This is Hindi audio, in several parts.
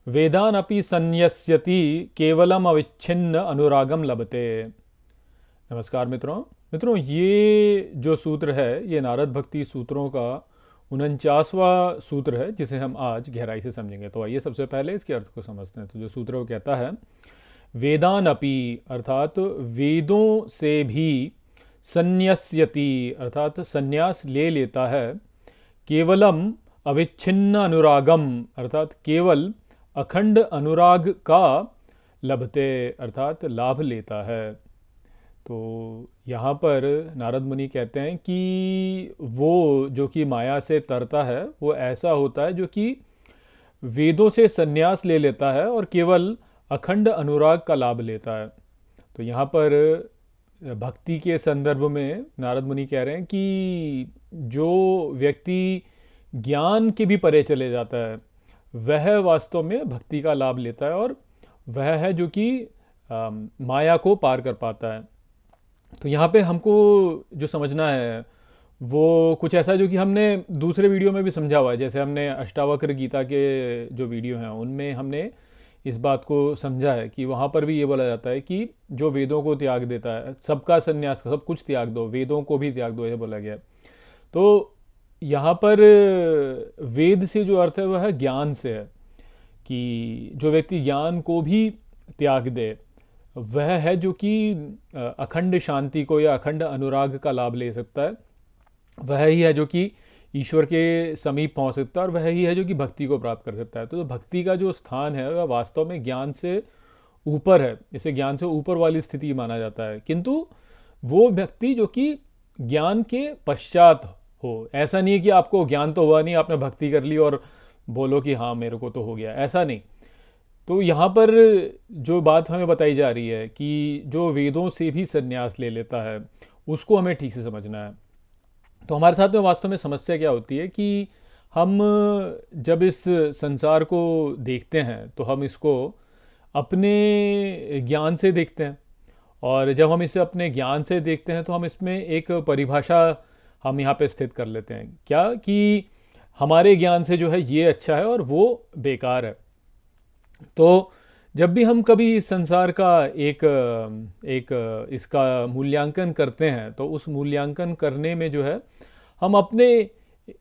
वेदान अपि संन्यस्यति केवलम अविच्छिन्न अनुरागम लभते। नमस्कार मित्रों। मित्रों, ये जो सूत्र है ये नारद भक्ति सूत्रों का 49वां सूत्र है, जिसे हम आज गहराई से समझेंगे। तो आइए सबसे पहले इसके अर्थ को समझते हैं। तो जो सूत्र वो कहता है, वेदान अपि अर्थात वेदों से भी, संन्यस्यति अर्थात संन्यास ले लेता है, केवलम अविच्छिन्न अनुरागम अर्थात केवल अखंड अनुराग का लभते अर्थात लाभ लेता है। तो यहाँ पर नारद मुनि कहते हैं कि वो जो कि माया से तरता है वो ऐसा होता है जो कि वेदों से संन्यास ले लेता है और केवल अखंड अनुराग का लाभ लेता है। तो यहाँ पर भक्ति के संदर्भ में नारद मुनि कह रहे हैं कि जो व्यक्ति ज्ञान के भी परे चले जाता है वह वास्तव में भक्ति का लाभ लेता है, और वह है जो कि माया को पार कर पाता है। तो यहाँ पे हमको जो समझना है वो कुछ ऐसा जो कि हमने दूसरे वीडियो में भी समझा हुआ है। जैसे हमने अष्टावक्र गीता के जो वीडियो हैं उनमें हमने इस बात को समझा है कि वहाँ पर भी ये बोला जाता है कि जो वेदों को त्याग देता है, सबका संन्यास, सब कुछ त्याग दो, वेदों को भी त्याग दो, ये बोला गया है। तो यहाँ पर वेद से जो अर्थ है वह ज्ञान से है, कि जो व्यक्ति ज्ञान को भी त्याग दे वह है जो कि अखंड शांति को या अखंड अनुराग का लाभ ले सकता है। वह ही है जो कि ईश्वर के समीप पहुंच सकता है, और वह ही है जो कि भक्ति को प्राप्त कर सकता है। तो भक्ति का जो स्थान है वह वास्तव में ज्ञान से ऊपर है, इसे ज्ञान से ऊपर वाली स्थिति माना जाता है। किंतु वो व्यक्ति जो कि ज्ञान के पश्चात हो, ऐसा नहीं है कि आपको ज्ञान तो हुआ नहीं, आपने भक्ति कर ली और बोलो कि हाँ मेरे को तो हो गया, ऐसा नहीं। तो यहाँ पर जो बात हमें बताई जा रही है कि जो वेदों से भी संन्यास ले लेता है उसको हमें ठीक से समझना है। तो हमारे साथ में वास्तव में समस्या क्या होती है कि हम जब इस संसार को देखते हैं तो हम इसको अपने ज्ञान से देखते हैं, और जब हम इसे अपने ज्ञान से देखते हैं तो हम इसमें एक परिभाषा हम यहाँ पे स्थित कर लेते हैं, क्या कि हमारे ज्ञान से जो है ये अच्छा है और वो बेकार है। तो जब भी हम कभी इस संसार का एक एक इसका मूल्यांकन करते हैं तो उस मूल्यांकन करने में जो है हम अपने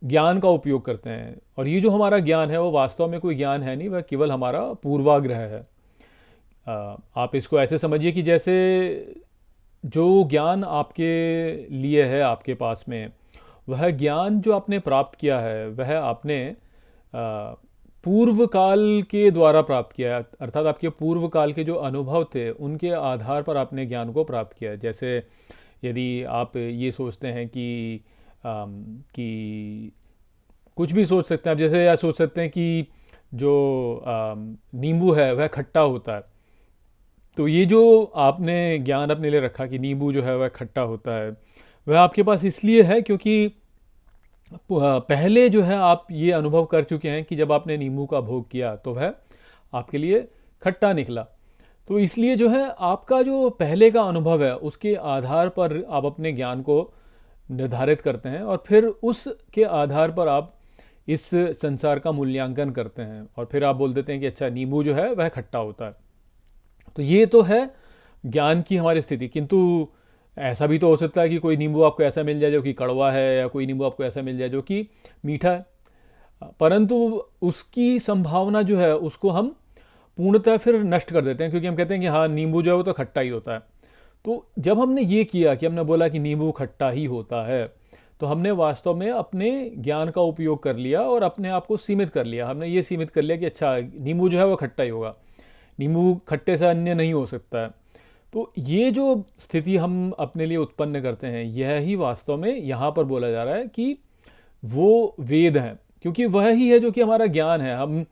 ज्ञान का उपयोग करते हैं, और ये जो हमारा ज्ञान है वो वास्तव में कोई ज्ञान है नहीं, वह केवल हमारा पूर्वाग्रह है। आप इसको ऐसे समझिए कि जैसे जो ज्ञान आपके लिए है, आपके पास में, वह ज्ञान जो आपने प्राप्त किया है वह आपने पूर्व काल के द्वारा प्राप्त किया है, अर्थात आपके पूर्व काल के जो अनुभव थे उनके आधार पर आपने ज्ञान को प्राप्त किया है। जैसे यदि आप ये सोचते हैं कि कुछ भी सोच सकते हैं आप, जैसे या सोच सकते हैं कि जो नींबू है वह खट्टा होता है। तो ये जो आपने ज्ञान अपने लिए रखा कि नींबू जो है वह खट्टा होता है, वह आपके पास इसलिए है क्योंकि पहले जो है आप ये अनुभव कर चुके हैं कि जब आपने नींबू का भोग किया तो वह आपके लिए खट्टा निकला। तो इसलिए जो है आपका जो पहले का अनुभव है उसके आधार पर आप अपने ज्ञान को निर्धारित करते हैं, और फिर उसके आधार पर आप इस संसार का मूल्यांकन करते हैं, और फिर आप बोल देते हैं कि अच्छा नींबू जो है वह खट्टा होता है। तो ये तो है ज्ञान की हमारी स्थिति। किंतु ऐसा भी तो हो सकता है कि कोई नींबू आपको ऐसा मिल जाए जो कि कड़वा है, या कोई नींबू आपको ऐसा मिल जाए जो कि मीठा है, परंतु उसकी संभावना जो है उसको हम पूर्णतः फिर नष्ट कर देते हैं, क्योंकि हम कहते हैं कि हाँ नींबू जो है वो तो खट्टा ही होता है। तो जब हमने ये किया कि हमने बोला कि नींबू खट्टा ही होता है, तो हमने वास्तव में अपने ज्ञान का उपयोग कर लिया और अपने आप को सीमित कर लिया। हमने ये सीमित कर लिया कि अच्छा नींबू जो है वो खट्टा ही होगा, नींबू खट्टे से अन्य नहीं हो सकता है। तो ये जो स्थिति हम अपने लिए उत्पन्न करते हैं, यह ही वास्तव में यहाँ पर बोला जा रहा है कि वो वेद हैं, क्योंकि वह ही है जो कि हमारा ज्ञान है। हम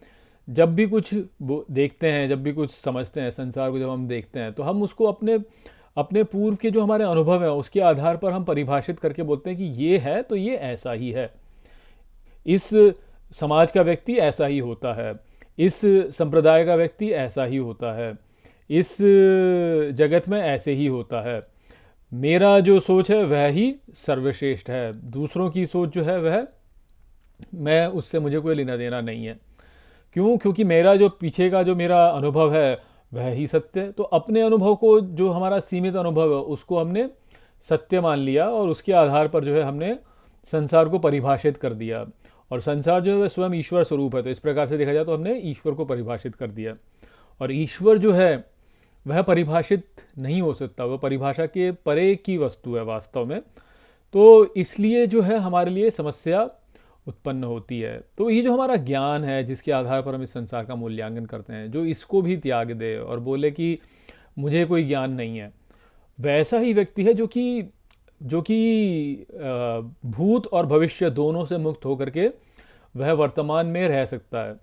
जब भी कुछ देखते हैं, जब भी कुछ समझते हैं, संसार को जब हम देखते हैं, तो हम उसको अपने अपने पूर्व के जो हमारे अनुभव हैं उसके आधार पर हम परिभाषित करके बोलते हैं कि ये है तो ये ऐसा ही है, इस समाज का व्यक्ति ऐसा ही होता है, इस संप्रदाय का व्यक्ति ऐसा ही होता है, इस जगत में ऐसे ही होता है। मेरा जो सोच है वह ही सर्वश्रेष्ठ है, दूसरों की सोच जो है वह, मैं उससे, मुझे कोई लेना देना नहीं है। क्यों? क्योंकि मेरा जो पीछे का जो मेरा अनुभव है वह ही सत्य है। तो अपने अनुभव को, जो हमारा सीमित अनुभव है, उसको हमने सत्य मान लिया और उसके आधार पर जो है हमने संसार को परिभाषित कर दिया। और संसार जो है स्वयं ईश्वर स्वरूप है, तो इस प्रकार से देखा जाए तो हमने ईश्वर को परिभाषित कर दिया। और ईश्वर जो है वह परिभाषित नहीं हो सकता, वह परिभाषा के परे की वस्तु है वास्तव में। तो इसलिए जो है हमारे लिए समस्या उत्पन्न होती है। तो ये जो हमारा ज्ञान है जिसके आधार पर हम इस संसार का मूल्यांकन करते हैं, जो इसको भी त्याग दे और बोले कि मुझे कोई ज्ञान नहीं है, वैसा ही व्यक्ति है जो कि भूत और भविष्य दोनों से मुक्त होकर के वह वर्तमान में रह सकता है।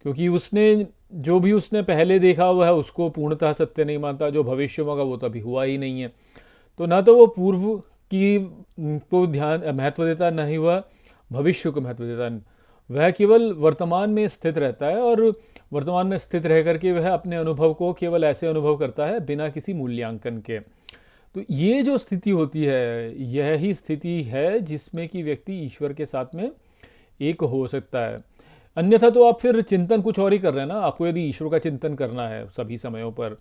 क्योंकि उसने जो भी उसने पहले देखा वह उसको पूर्णतः सत्य नहीं मानता, जो भविष्य होगा वो तो अभी हुआ ही नहीं है। तो ना तो वो पूर्व की को ध्यान महत्व देता, ना ही वह भविष्य को महत्व देता। वह केवल वर्तमान में स्थित रहता है और वर्तमान में स्थित रह करके वह अपने अनुभव को केवल ऐसे अनुभव करता है बिना किसी मूल्यांकन के। तो ये जो स्थिति होती है, यह ही स्थिति है जिसमें कि व्यक्ति ईश्वर के साथ में एक हो सकता है। अन्यथा तो आप फिर चिंतन कुछ और ही कर रहे हैं ना। आपको यदि ईश्वर का चिंतन करना है सभी समयों पर,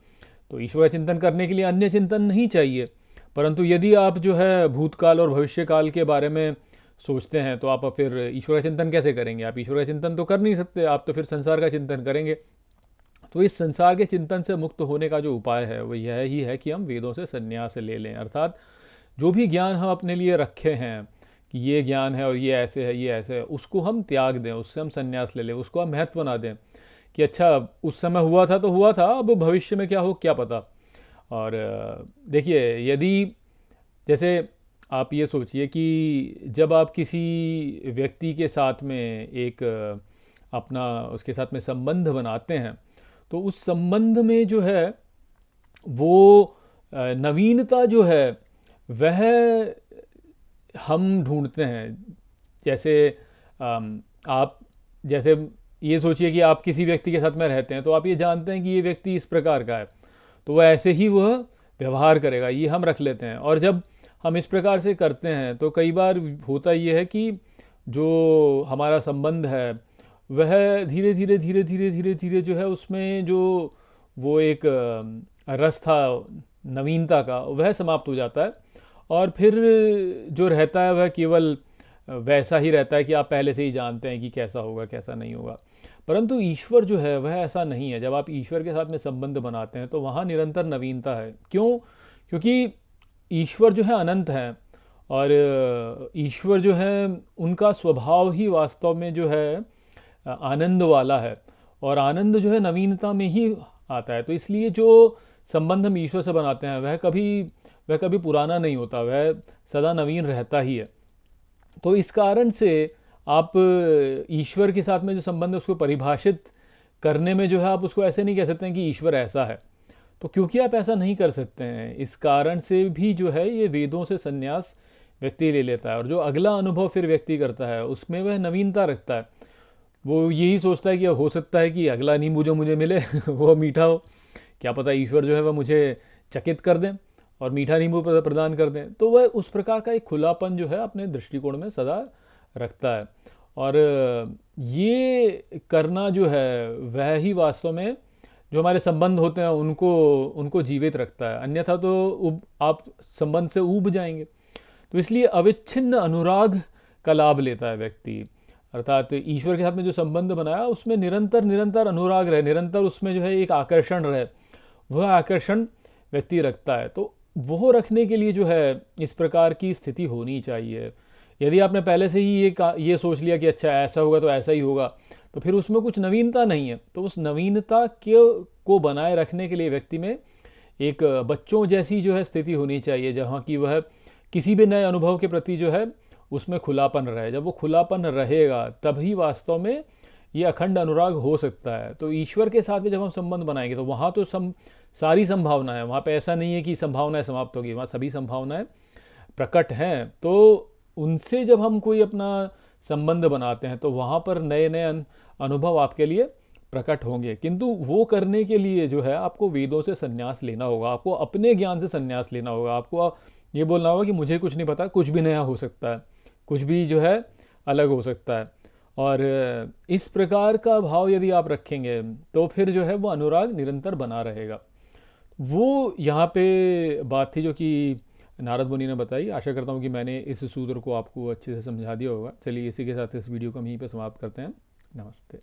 तो ईश्वर का चिंतन करने के लिए अन्य चिंतन नहीं चाहिए। परंतु यदि आप जो है भूतकाल और भविष्य काल के बारे में सोचते हैं, तो आप फिर ईश्वर का चिंतन कैसे करेंगे? आप ईश्वर का चिंतन तो कर नहीं सकते, आप तो फिर संसार का चिंतन करेंगे। तो इस संसार के चिंतन से मुक्त होने का जो उपाय है वो यह ही है कि हम वेदों से संन्यास ले लें। अर्थात जो भी ज्ञान हम अपने लिए रखे हैं कि ये ज्ञान है और ये ऐसे है, ये ऐसे है, उसको हम त्याग दें, उससे हम संन्यास ले लें, उसको हम महत्व ना दें कि अच्छा उस समय हुआ था तो हुआ था, अब भविष्य में क्या हो क्या पता। और देखिए, यदि जैसे आप ये सोचिए कि जब आप किसी व्यक्ति के साथ में एक अपना उसके साथ में संबंध बनाते हैं, तो उस संबंध में जो है वो नवीनता जो है वह हम ढूंढते हैं। जैसे आप जैसे ये सोचिए कि आप किसी व्यक्ति के साथ में रहते हैं, तो आप ये जानते हैं कि ये व्यक्ति इस प्रकार का है, तो वह ऐसे ही वह व्यवहार करेगा, ये हम रख लेते हैं। और जब हम इस प्रकार से करते हैं तो कई बार होता ये है कि जो हमारा संबंध है वह धीरे धीरे धीरे धीरे धीरे धीरे जो है उसमें जो वो एक रस था नवीनता का, वह समाप्त हो जाता है। और फिर जो रहता है वह केवल वैसा ही रहता है कि आप पहले से ही जानते हैं कि कैसा होगा कैसा नहीं होगा। परंतु ईश्वर जो है वह ऐसा नहीं है। जब आप ईश्वर के साथ में संबंध बनाते हैं तो वहाँ निरंतर नवीनता है। क्यों? क्योंकि ईश्वर जो है अनंत है और ईश्वर जो है उनका स्वभाव ही वास्तव में जो है आनंद वाला है, और आनंद जो है नवीनता में ही आता है। तो इसलिए जो संबंध हम ईश्वर से बनाते हैं वह कभी पुराना नहीं होता, वह सदा नवीन रहता ही है। तो इस कारण से आप ईश्वर के साथ में जो संबंध है उसको परिभाषित करने में जो है आप उसको ऐसे नहीं कह सकते हैं कि ईश्वर ऐसा है। तो क्योंकि आप ऐसा नहीं कर सकते हैं, इस कारण से भी जो है ये वेदों से संन्यास व्यक्ति ले लेता है। और जो अगला अनुभव फिर व्यक्ति करता है उसमें वह नवीनता रखता है। वो यही सोचता है कि हो सकता है कि अगला नींबू जो मुझे मिले वो मीठा हो, क्या पता ईश्वर जो है वह मुझे चकित कर दें और मीठा नींबू प्रदान कर दें। तो वह उस प्रकार का एक खुलापन जो है अपने दृष्टिकोण में सदा रखता है। और ये करना जो है वह ही वास्तव में जो हमारे संबंध होते हैं उनको जीवित रखता है। अन्यथा तो आप संबंध से ऊब जाएंगे। तो इसलिए अविच्छिन्न अनुराग का लाभ लेता है व्यक्ति। अर्थात ईश्वर के साथ में जो संबंध बनाया उसमें निरंतर निरंतर अनुराग रहे, निरंतर उसमें जो है एक आकर्षण रहे, वह आकर्षण व्यक्ति रखता है। तो वो रखने के लिए जो है इस प्रकार की स्थिति होनी चाहिए। यदि आपने पहले से ही ये सोच लिया कि अच्छा ऐसा होगा तो ऐसा ही होगा, तो फिर उसमें कुछ नवीनता नहीं है। तो उस नवीनता को बनाए रखने के लिए व्यक्ति में एक बच्चों जैसी जो है स्थिति होनी चाहिए, जहाँ की वह किसी भी नए अनुभव के प्रति जो है उसमें खुलापन रहे। जब वो खुलापन रहेगा तभी वास्तव में ये अखंड अनुराग हो सकता है। तो ईश्वर के साथ में जब हम संबंध बनाएंगे तो वहाँ तो सारी संभावना है, वहाँ पे ऐसा नहीं है कि संभावनाएं समाप्त होगी, वहाँ सभी संभावनाएं प्रकट हैं। तो उनसे जब हम कोई अपना संबंध बनाते हैं तो वहाँ पर नए नए अनुभव आपके लिए प्रकट होंगे। किंतु वो करने के लिए जो है आपको वेदों से संन्यास लेना होगा, आपको अपने ज्ञान से संन्यास लेना होगा। आपको ये बोलना होगा कि मुझे कुछ नहीं पता, कुछ भी नया हो सकता है, कुछ भी जो है अलग हो सकता है। और इस प्रकार का भाव यदि आप रखेंगे तो फिर जो है वो अनुराग निरंतर बना रहेगा। वो यहाँ पे बात थी जो कि नारद मुनि ने बताई। आशा करता हूँ कि मैंने इस सूत्र को आपको अच्छे से समझा दिया होगा। चलिए इसी के साथ इस वीडियो को हम यहीं पे समाप्त करते हैं। नमस्ते।